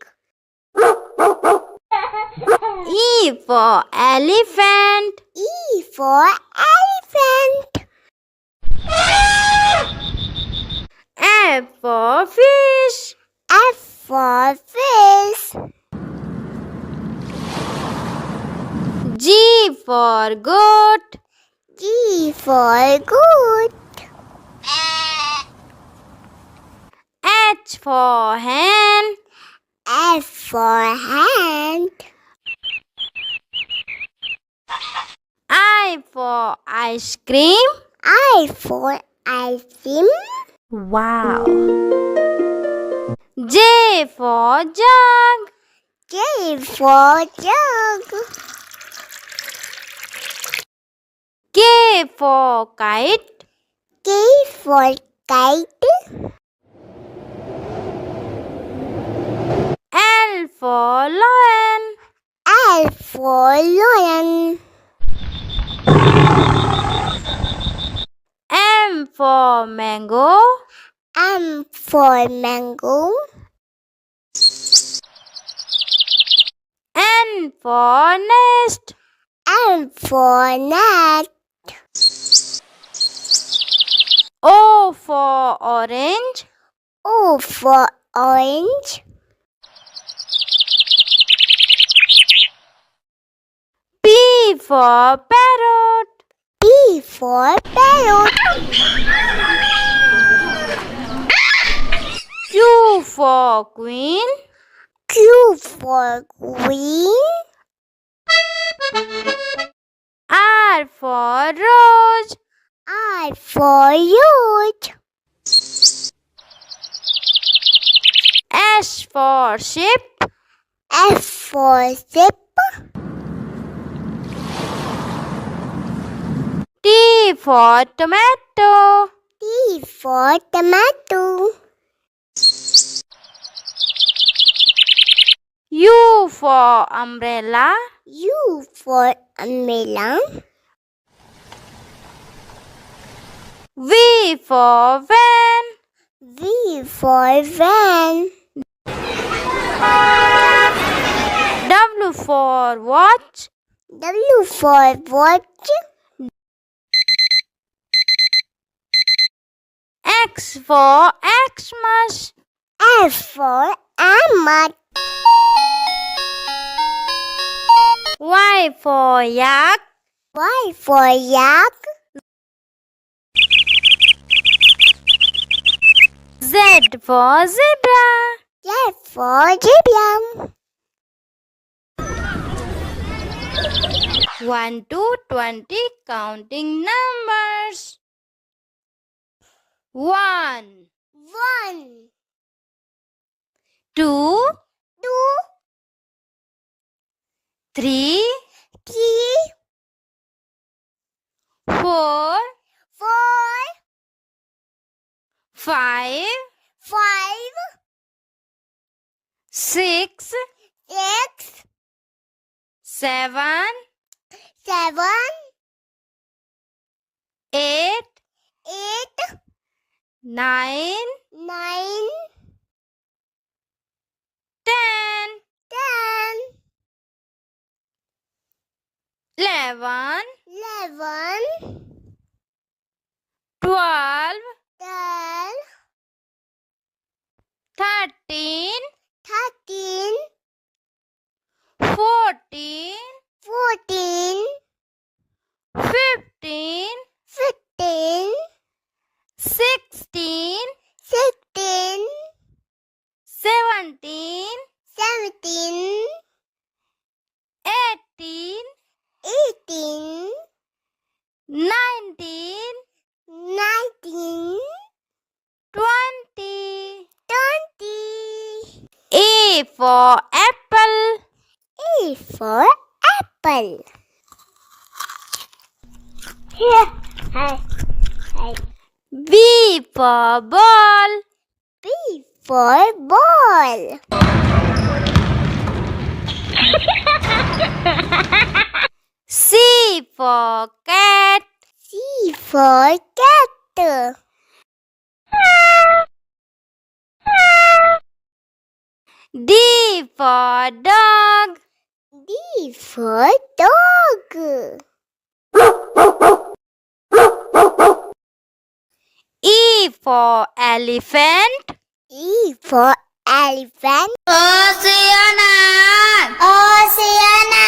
Speaker 2: E for elephant.
Speaker 3: E for elephant.
Speaker 2: F for fish.
Speaker 3: F for fish.
Speaker 2: G for goat.
Speaker 3: G for goat.
Speaker 2: H for hen.
Speaker 3: F for hand.
Speaker 2: I for ice cream.
Speaker 3: I for ice cream.
Speaker 4: Wow!
Speaker 2: J for jug.
Speaker 3: J for jug.
Speaker 2: K for kite.
Speaker 3: K for kite.
Speaker 2: L for lion.
Speaker 3: L for lion.
Speaker 2: M for mango.
Speaker 3: M for mango.
Speaker 2: N
Speaker 1: for nest.
Speaker 3: N for net.
Speaker 1: O for orange.
Speaker 3: O for orange.
Speaker 1: P for parrot.
Speaker 3: P for parrot.
Speaker 1: Q for queen.
Speaker 3: Q for queen.
Speaker 1: R for rose.
Speaker 3: R for yacht.
Speaker 1: S for ship.
Speaker 3: F for ship.
Speaker 1: T for tomato.
Speaker 3: T for tomato.
Speaker 1: U for umbrella.
Speaker 3: U for umbrella.
Speaker 1: V for van.
Speaker 3: V for van.
Speaker 1: W for watch.
Speaker 3: W for watch.
Speaker 1: X for Xmas.
Speaker 3: F for Emma.
Speaker 1: Y for yak.
Speaker 3: Y for yak.
Speaker 1: Z for zebra.
Speaker 3: Z for zebra.
Speaker 1: 1 to 20 counting numbers. 1,
Speaker 3: 1,
Speaker 1: 2,
Speaker 3: 2,
Speaker 1: 3,
Speaker 3: 3,
Speaker 1: 4,
Speaker 3: 4,
Speaker 1: 5,
Speaker 3: 5,
Speaker 1: 6,
Speaker 3: 6,
Speaker 1: 7,
Speaker 3: 7,
Speaker 1: 8,
Speaker 3: 8,
Speaker 1: 9,
Speaker 3: 9,
Speaker 1: 10,
Speaker 3: 10,
Speaker 1: 11,
Speaker 3: 11,
Speaker 1: 12,
Speaker 3: 12,
Speaker 1: 13,
Speaker 3: 13,
Speaker 1: 14,
Speaker 3: 14,
Speaker 1: 15,
Speaker 3: 15,
Speaker 1: 16,
Speaker 3: 16,
Speaker 1: 17,
Speaker 3: 17,
Speaker 1: 18,
Speaker 3: 18,
Speaker 1: 19,
Speaker 3: 19,
Speaker 1: 20.
Speaker 3: 20.
Speaker 1: A for apple.
Speaker 3: A for apple. Here. Hi. Hi.
Speaker 1: B for ball.
Speaker 3: B for ball.
Speaker 1: C for cat.
Speaker 3: C for cat.
Speaker 1: D for dog.
Speaker 3: D for dog.
Speaker 1: E for elephant.
Speaker 3: E for elephant.
Speaker 2: Oceana.
Speaker 3: Oceana.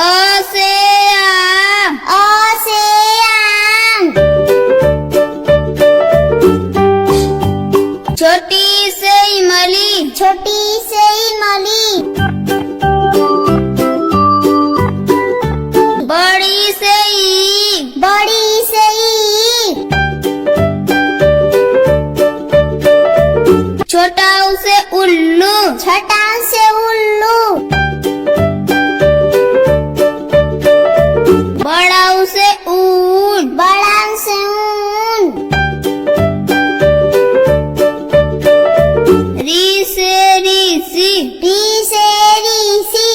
Speaker 2: Ocean.
Speaker 3: Ocean.
Speaker 2: छोटी से इमली.
Speaker 3: छोटी से इमली.
Speaker 2: बड़ी से ईख.
Speaker 3: बड़ी से ईख.
Speaker 2: छोटा उसे उल्लू.
Speaker 3: छोटा से उल्लू.
Speaker 2: बड़ा उसे ऊंट.
Speaker 3: बड़ा से ऊंट.
Speaker 2: री से ऋषि.
Speaker 3: री से ऋषि.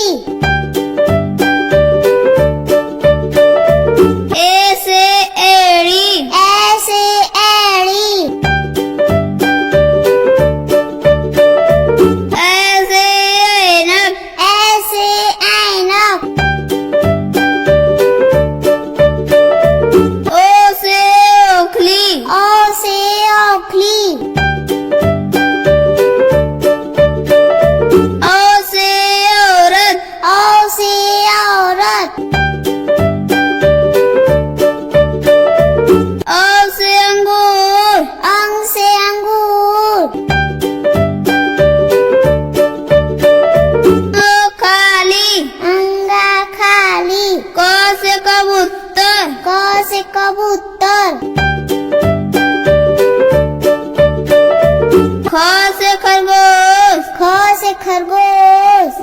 Speaker 2: ए से एड़ी.
Speaker 3: ए से एड़ी. ओखली। औ से औरत। औ से औरत। औ से अंगूर। अंग से अंगूर। ओ खाली। अंगा खाली। क से कबूतर। क से कबूतर। ख से खरगोश। ख से खरगोश।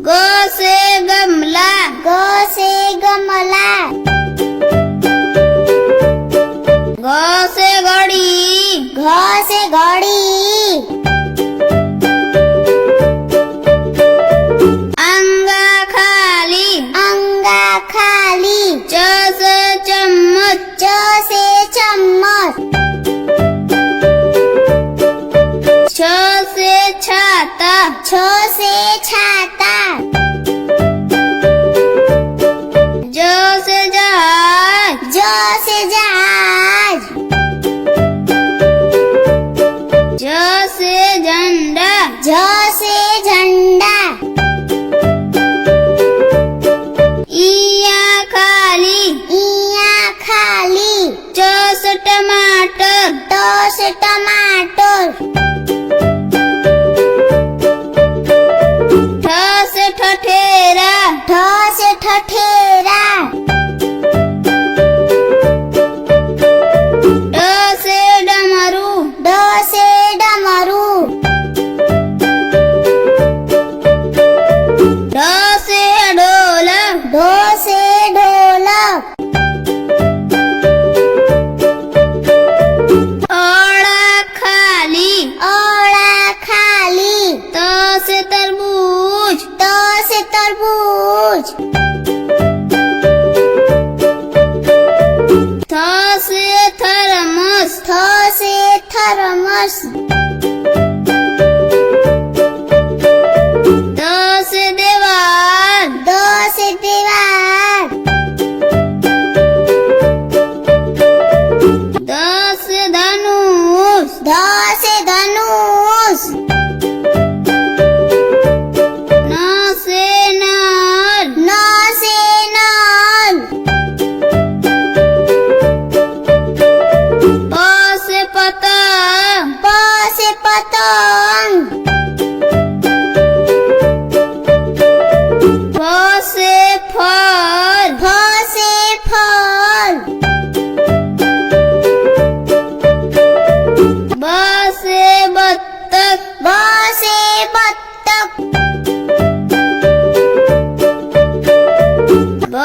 Speaker 3: ग से गमला। ग से गमला। घ से घड़ी। घ से घड़ी। अंगा खाली। अंगा खाली। च से चम्मच। च से चम्मच। छ से छाता। छ से छाता। ज से जहाज। ज से जहाज। झ से झंडा। झ से झंडा। इया खाली। इया खाली। च से टमाटर। ट से टमाटर। ठ से ठठेरा। ठ से ठठेरा। ड से डमरू। ड से डमरू। ढ से ढोलक। ढ से ढोलक। औड़ा खाली। औड़ा खाली। त से तरबूज। त से तरबूज। थ से थर्मस। थ से थर्मस। द से दीवार। द से दीवार। ध से धनुष। ध से धनुष। न से नार। न से नार। प से पतंग। प से पतंग। फ से फल। फ से फल। ब से बत्तख। ब से बत्तख। भ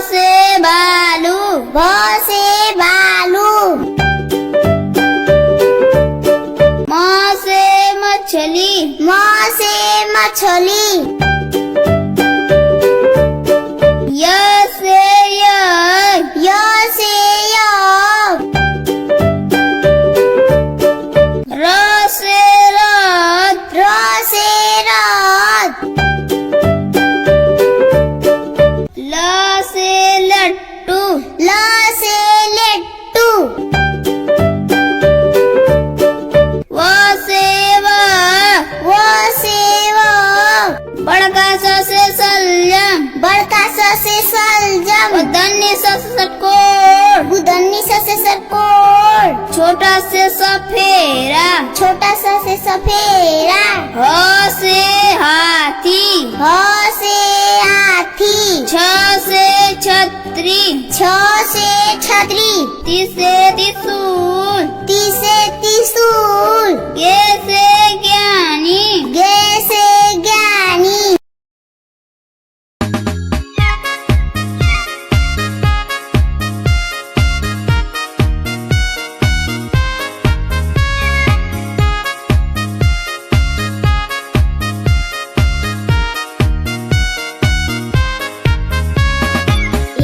Speaker 3: से भालू। भ से भालू। म से मछली। म से मछली। य से यज्ञ। य से यज्ञ। र से रथ। र से रथ। ल से लट्टू। ल से लट्टू। व से वाघ। व से वाघ। बड़का स से सलजम। बड़का स से सलजम। उदन्नी स से षटकोर। उदन्नी स से षटकोर। छोटा से सफेरा। छोटा स से सफेरा। ह से हाथी। ह से हाथी। छ से छतरी। छ से छतरी। ति से त्रिशूल। ति से त्रिशूल। गे से ज्ञानी। गे से ज्ञानी।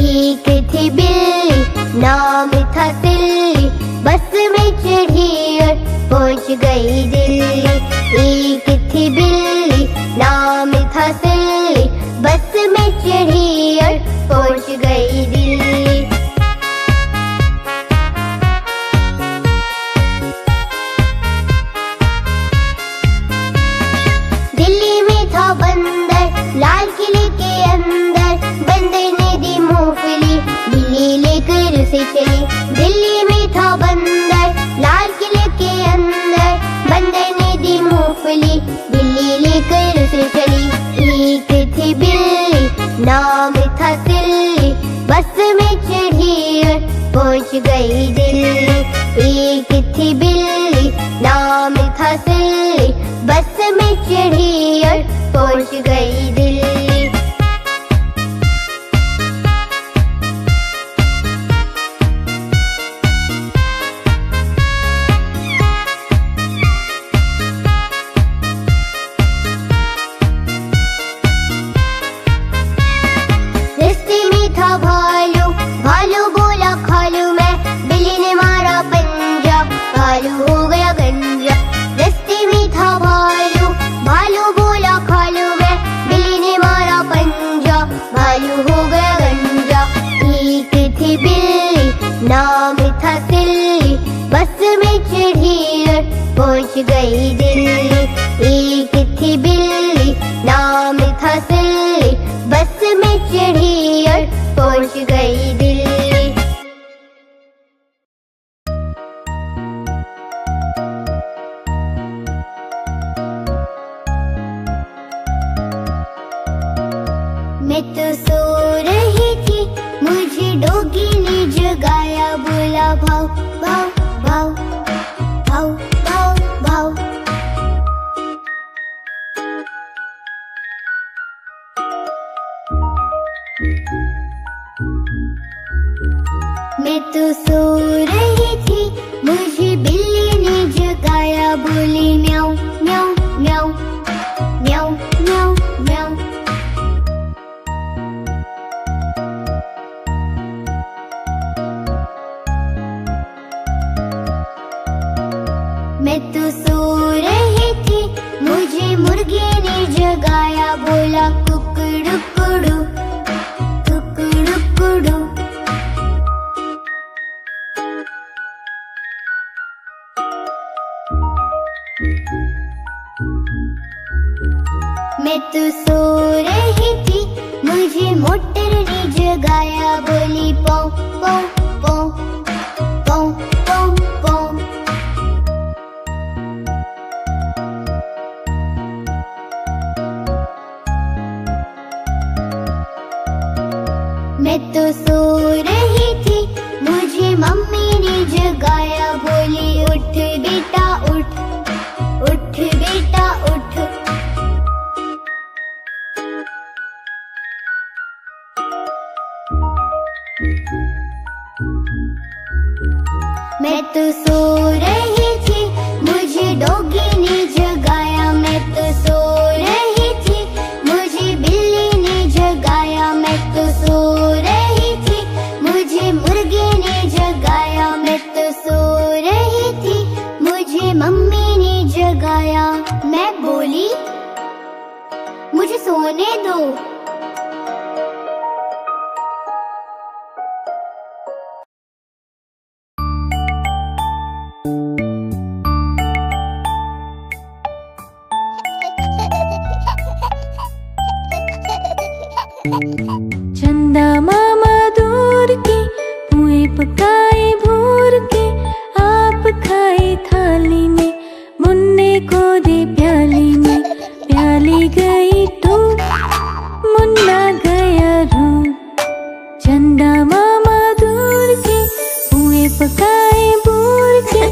Speaker 9: एक थी बिल्ली नाम था सिल्ली, बस में चढ़ी और पहुंच गई दिल्ली। एक थी बिल्ली नाम था सिल्ली, बस में चढ़ी और पहुंच गई दिल्ली। चली। दिल्ली में था बंदर लाल किले के अंदर, बंदर ने दी मूंगफली, बिल्ली लेकर उसे चली। एक थी बिल्ली नाम था सिल्ली, बस में चढ़ी और पहुंच गई दिल्ली। एक थी बिल्ली नाम था सिल्ली, बस में चढ़ी और पहुंच गई दिल्ली। रास्ते में था भालू, भालू बोला खालू मैं, बिल्ली ने मारा पंजा, भालू हो गया गंजा। रास्ते में था भालू, भालू बोला खालू मैं, बिल्ली ने मारा पंजा, भालू हो गया गंजा। एक थी बिल्ली नाम था सिल्ली, बस में चढ़ी और पहुंच गई दिल्ली। एक थी बिल्ली नाम था सिल्ली, बस में चढ़ी और पहुंच गई दिल्ली। मैं तो सो रही थी, मुझे डोगी ने जगाया, बोला भाव भाव भाव भाव भाव भाव। मैं तो सो रही थी, मुझे बिल्ली ने जगाया, बोली म्याऊं म्याऊं म्याऊं म्याऊं म्याऊं म्याऊं। मैं तो सो रही थी, मुझे मुर्गी ने जगाया, बोला कुकड़ुकुड़ू कुकड़ुकुड़ू। मैं तो सो रही थी, मुझे मोटर ने जगाया, बोली पौ पौ पौ पौ पौ पौ। मैं तो सो रही थी, मुझे मम्मी ने जगाया, बोली उठ बेटा उठ, उठ बेटा उठ। मैं तो सो रही थी, मुझे डॉगी ने जगाया, मैं तो सो रही थी, मुझे बिल्ली ने जगाया, मैं तो सो रही थी, मुझे मुर्गी ने जगाया, मैं तो सो रही थी, मुझे मम्मी ने जगाया। मैं बोली मुझे सोने दो।
Speaker 1: चंदा मामा दूर के पुए पकाए भूर के, आप खाए थाली में, मुन्ने को दे प्याली में। प्याली गई टूट, मुन्ना गया रूठ। चंदा मामा दूर के पुए पकाए भूर के,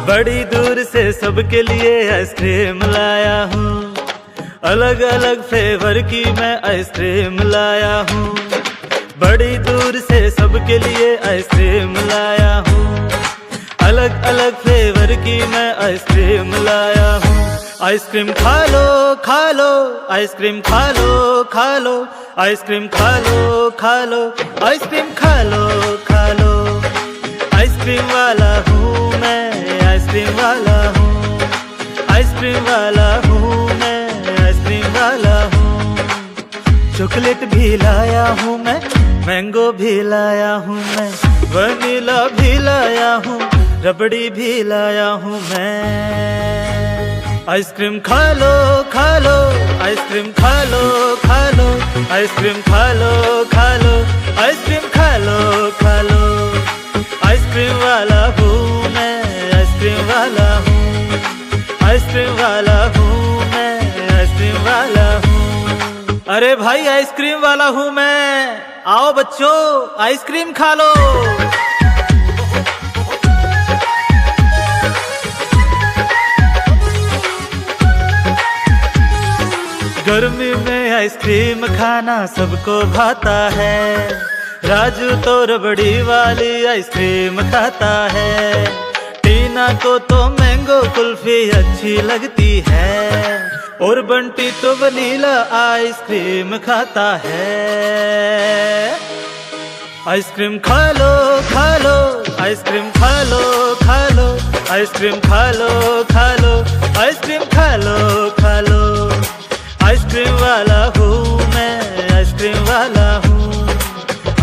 Speaker 10: बड़ी दूर से सबके लिए आइसक्रीम लाया हूँ, अलग अलग फ्लेवर की मैं आइसक्रीम लाया हूँ। बड़ी दूर से सबके लिए आइसक्रीम लाया हूँ, अलग अलग फ्लेवर की मैं आइसक्रीम लाया हूँ। आइसक्रीम खा लो खा लो, आइसक्रीम खा लो खा लो, आइसक्रीम खा लो खा लो, आइसक्रीम खा लो खा लो। आइसक्रीम वाला हूँ मैं, आइसक्रीम वाला हूँ, आइसक्रीम वाला हूँ मैं, आइसक्रीम वाला हूँ। चॉकलेट भी लाया हूँ मैं, मैंगो भी लाया हूँ मैं, वनीला भी लाया हूँ, रबड़ी भी लाया हूँ मैं। आइसक्रीम खा लो खा लो, आइसक्रीम खा लो खा लो, आइसक्रीम खा लो खा लो, आइसक्रीम खा लो खा लो। आइसक्रीम वाला हूँ मैं, आइसक्रीम वाला हूँ, आइसक्रीम वाला हूँ मैं, आइसक्रीम वाला हूँ। अरे भाई आइसक्रीम वाला हूँ मैं, आओ बच्चों आइसक्रीम खा लो। गर्मी में आइसक्रीम खाना सबको भाता है, राजू तो रबड़ी वाली आइसक्रीम खाता है, टीना को तो मैंगो कुल्फी अच्छी लगती है, और बंटी तो वनीला आइसक्रीम खाता है। आइसक्रीम खा लो खा लो, आइसक्रीम खा लो खा लो, आइसक्रीम खा लो खा लो, आइसक्रीम खा लो खा लो। आइसक्रीम वाला हूँ मैं, आइसक्रीम वाला हूँ,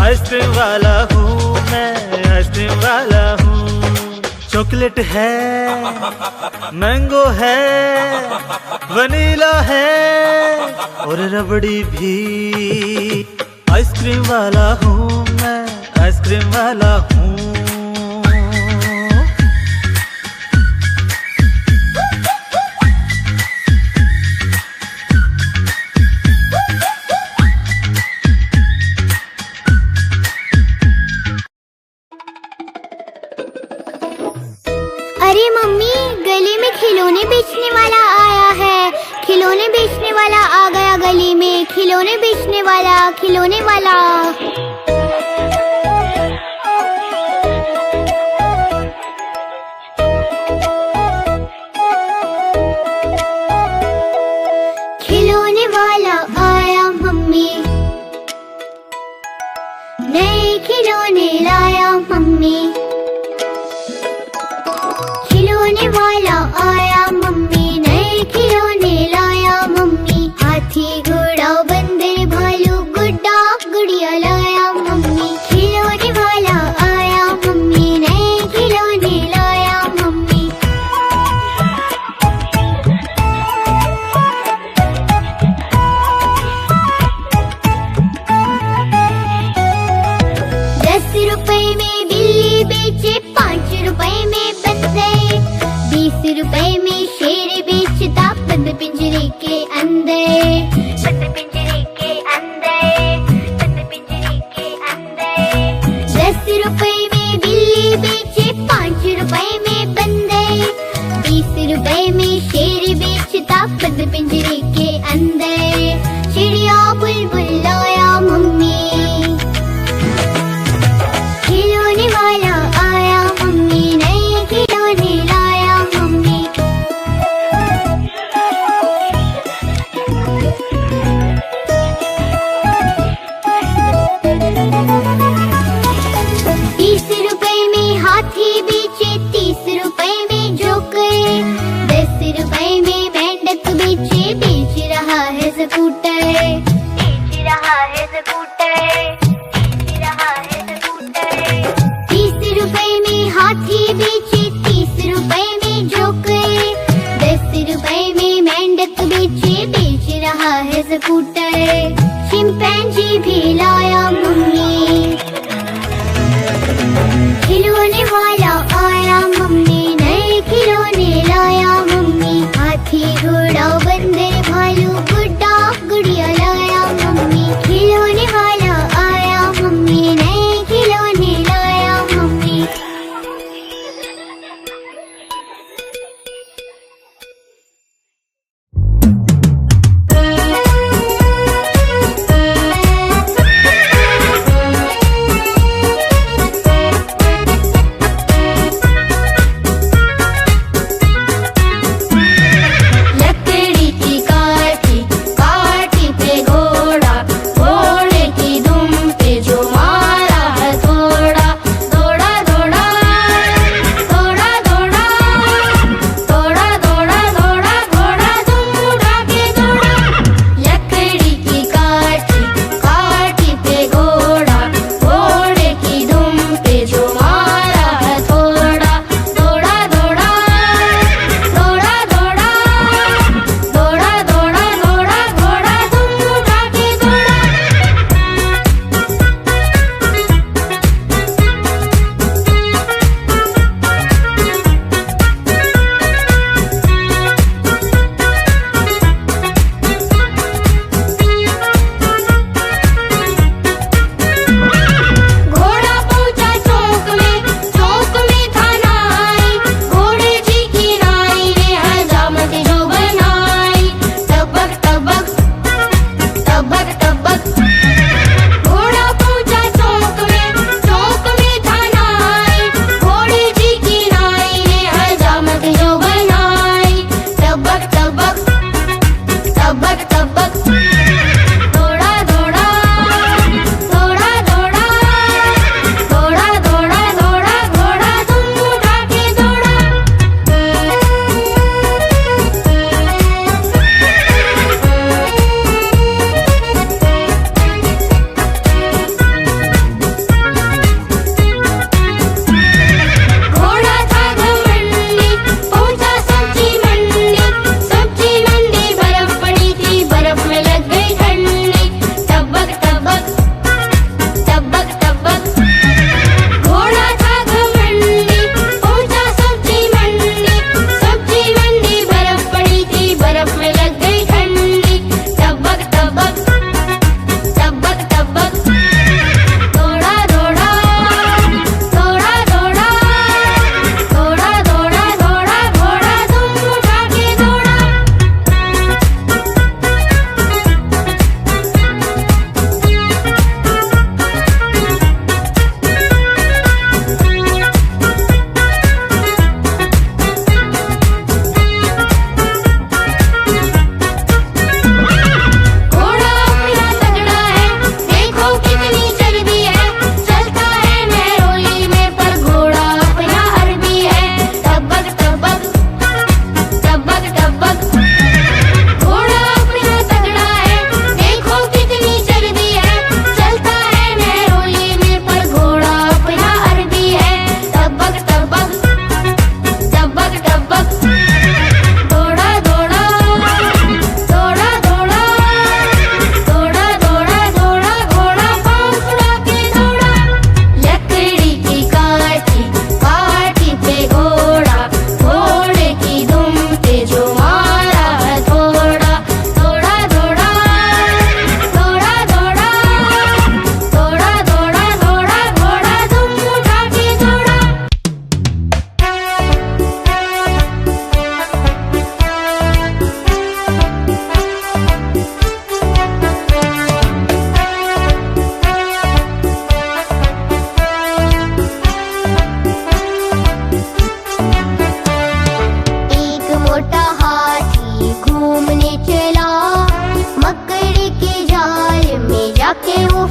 Speaker 10: आइसक्रीम वाला हूँ मैं, आइसक्रीम वाला हूँ। चॉकलेट है, मैंगो है, वनीला है, और रबड़ी भी। आइसक्रीम वाला हूँ मैं, आइसक्रीम वाला हूँ।
Speaker 9: अरे मम्मी, गली में खिलौने बेचने वाला आया है, खिलौने बेचने वाला आ गया गली में, खिलौने बेचने वाला, खिलौने वाला। खिलौने वाला आया मम्मी, नए खिलौने लाया मम्मी। खिलौने वाला आया मम्मी, नए खिलौने लाया मम्मी। हाथी घोड़ा बंदर भालू गुड्डा गुड़िया लाया मम्मी। खिलौने वाला आया मम्मी, नए खिलौने लाया मम्मी। 10 रुपए में बिल्ली बेचे, 5 रुपए में बंदर, 20 रुपए में शेर बेचता बंद पिंजरे के अंदर, बंद पिंजरे के अंदर, बंद पिंजरे के अंदर। 10 रुपए में बिल्ली बेचे, 5 रुपए में बंदर, 20 रुपए में शेर बेचता बंद पिंजरे के अंदर। चिड़िया बुलबुल लाया मम्मी, खिलौने वाला आया मम्मी, नए खिलौने लाया मम्मी। तीस रुपए में हाथी बेचे, 30 रुपए में जोकर, 10 रुपए में मेंढक बेचे, बेच रहा है स्कूटर, बेच रहा है स्कूटर, बेच रहा है स्कूटर। 30 रुपए में हाथी बेचे, 30 रुपए में जोकर, 10 रुपए में मेंढक बेचे, बेच रहा है स्कूटर। चिंपैंजी भी लाया मम्मी, खिलौने वाला के वो